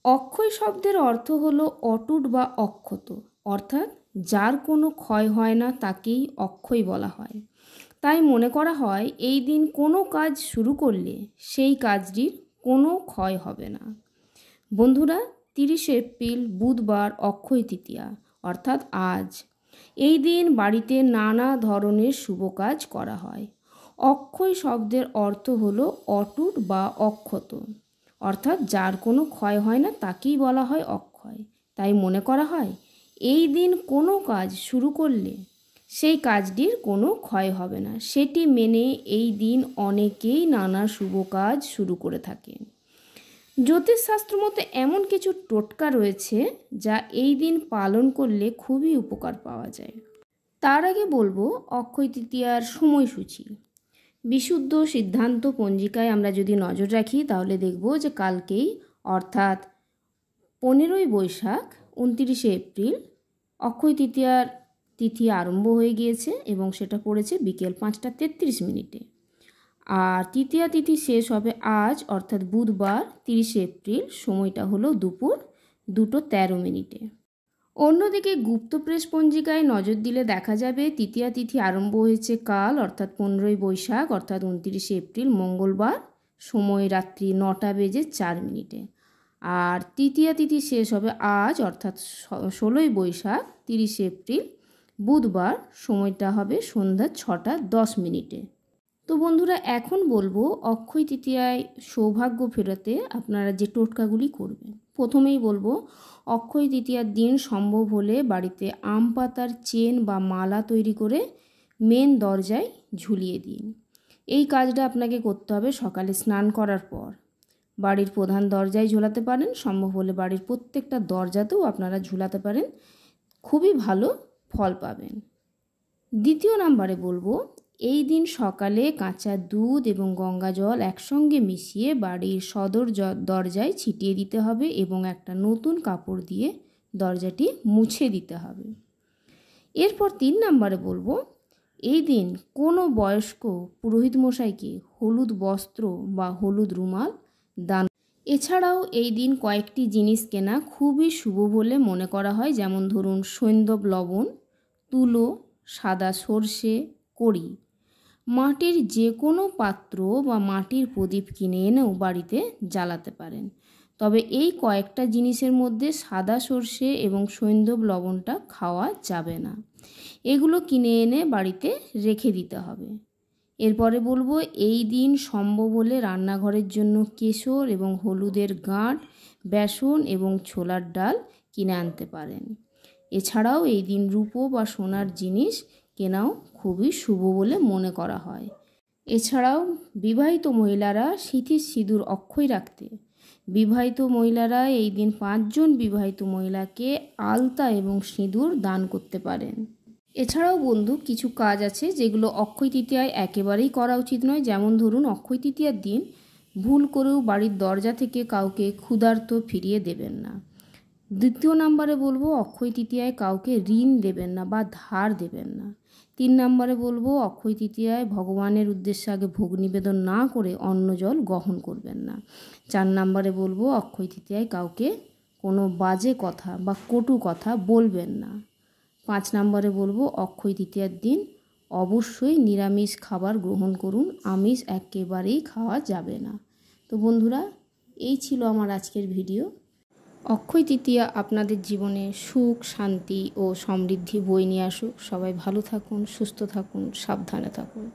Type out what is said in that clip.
অক্ষয় শব্দের অর্থ হলো অটুট বা অক্ষত, অর্থাৎ যার কোনো ক্ষয় হয় না তাকেই অক্ষয় বলা হয়। তাই মনে করা হয় এই দিন কোনো কাজ শুরু করলে সেই কাজটির কোনো ক্ষয় হবে না। বন্ধুরা, 30শে এপ্রিল বুধবার অক্ষয় তৃতীয়া, অর্থাৎ আজ। এই দিন বাড়িতে নানা ধরনের শুভ কাজ করা হয়। অক্ষয় শব্দের অর্থ হলো অটুট বা অক্ষত, অর্থাৎ যার কোনো ক্ষয় হয় না তাকেই বলা হয় অক্ষয়। তাই মনে করা হয় এই দিন কোনো কাজ শুরু করলে সেই কাজটির কোনো ক্ষয় হবে না। সেটি মেনে এই দিন অনেকেই নানা শুভ কাজ শুরু করে থাকে। জ্যোতিষশাস্ত্র মতে এমন কিছু টোটকা রয়েছে যা এই দিন পালন করলে খুবই উপকার পাওয়া যায়। তার আগে বলবো অক্ষয় তৃতীয়ার সময়সূচি। বিশুদ্ধ সিদ্ধান্ত পঞ্জিকায় আমরা যদি নজর রাখি তাহলে দেখব যে কালকেই অর্থাৎ 15ই বৈশাখ 29শে এপ্রিল অক্ষয় তৃতীয়ার তিথি আরম্ভ হয়ে গিয়েছে এবং সেটা পড়েছে বিকেল 5টা 33 মিনিটে। আর তৃতীয়া তিথি শেষ হবে আজ অর্থাৎ বুধবার 30শে এপ্রিল, সময়টা হলো দুপুর 2:13। অন্যদিকে গুপ্তপ্রেস পঞ্জিকায় নজর দিলে দেখা যাবে তৃতীয়া তিথি আরম্ভ হয়েছে কাল অর্থাৎ 15ই বৈশাখ অর্থাৎ 29শে এপ্রিল মঙ্গলবার, সময় রাত্রি 9টা বেজে 4 মিনিটে। আর তৃতীয়া তিথি শেষ হবে আজ অর্থাৎ 16ই বৈশাখ 30শে এপ্রিল বুধবার, সময়টা হবে সন্ধ্যা 6টা 10 মিনিটে। তো বন্ধুরা, এখন বলবো অক্ষয় তৃতীয়ায় সৌভাগ্য ফেরাতে আপনারা যে টোটকাগুলি করবেন। প্রথমেই বলবো অক্ষয় তৃতীয়ার দিন সম্ভব হলে বাড়িতে আম পাতার চেন বা মালা তৈরি করে মেন দরজায় ঝুলিয়ে দিন। এই কাজটা আপনাকে করতে হবে সকালে স্নান করার পর। বাড়ির প্রধান দরজায় ঝোলাতে পারেন, সম্ভব হলে বাড়ির প্রত্যেকটা দরজাতেও আপনারা ঝুলাতে পারেন, খুবই ভালো ফল পাবেন। দ্বিতীয় নাম্বারে বলবো এই দিন সকালে কাঁচা দুধ এবং গঙ্গা জল একসঙ্গে মিশিয়ে বাড়ির সদর দরজায় ছিটিয়ে দিতে হবে এবং একটা নতুন কাপড় দিয়ে দরজাটি মুছে দিতে হবে। এরপর 3 নাম্বারে বলবো এই দিন কোনো বয়স্ক পুরোহিত মশাইকে হলুদ বস্ত্র বা হলুদ রুমাল দান। এছাড়াও এই দিন কয়েকটি জিনিস কেনা খুবই শুভ বলে মনে করা হয়, যেমন ধরুন সৈন্ধব লবণ, তুলো, সাদা সর্ষে, কড়ি। মাটির যে কোনো পাত্র বা মাটির প্রদীপ কিনে এনেও বাড়িতে জ্বালাতে পারেন। তবে এই কয়েকটা জিনিসের মধ্যে সাদা সর্ষে এবং সৈন্ধব লবণটা খাওয়া যাবে না। এগুলো কিনে এনে বাড়িতে রেখে দিতে হবে। এরপরে বলবো এই দিন সম্ভব হলে রান্নাঘরের জন্য কেশর এবং হলুদের গাঁট, বেসন এবং ছোলার ডাল কিনে আনতে পারেন। এছাড়াও এই দিন রূপো বা সোনার জিনিস কেনাও খুবই শুভ বলে মনে করা হয়। এছাড়াও বিবাহিত মহিলারা সিঁথির সিঁদুর অক্ষয় রাখতে বিবাহিত মহিলারা এই দিন 5 জন বিবাহিত মহিলাকে আলতা এবং সিঁদুর দান করতে পারেন। এছাড়াও বন্ধু কিছু কাজ আছে যেগুলো অক্ষয় তৃতীয়ায় একেবারেই করা উচিত নয়, যেমন ধরুন অক্ষয় তৃতীয়ার দিন ভুল করেও বাড়ির দরজা থেকে কাউকে ক্ষুধার্ত ফিরিয়ে দেবেন না। দ্বিতীয় নাম্বারে বলবো অক্ষয় তৃতীয়ায় কাউকে ঋণ দেবেন না বা ধার দেবেন না। 3 নাম্বারে বলবো অক্ষয় তৃতীয়ায় ভগবানের উদ্দেশ্যে আগে ভোগ নিবেদন না করে অন্ন জল গ্রহণ করবেন না। 4 নাম্বারে বলবো অক্ষয় তৃতীয়ায় কাউকে কোনো বাজে কথা বা কটু কথা বলবেন না। 5 নাম্বারে বলবো অক্ষয় তৃতীয়ার দিন অবশ্যই নিরামিষ খাবার গ্রহণ করুন, আমিষ একেবারেই খাওয়া যাবে না। তো বন্ধুরা, এই ছিল আমার আজকের ভিডিও। অক্ষয় তৃতীয়া আপনাদের জীবনে সুখ, শান্তি ও সমৃদ্ধি বয়ে নিয়ে আসুক। সবাই ভালো থাকুন, সুস্থ থাকুন, সাবধানে থাকুন।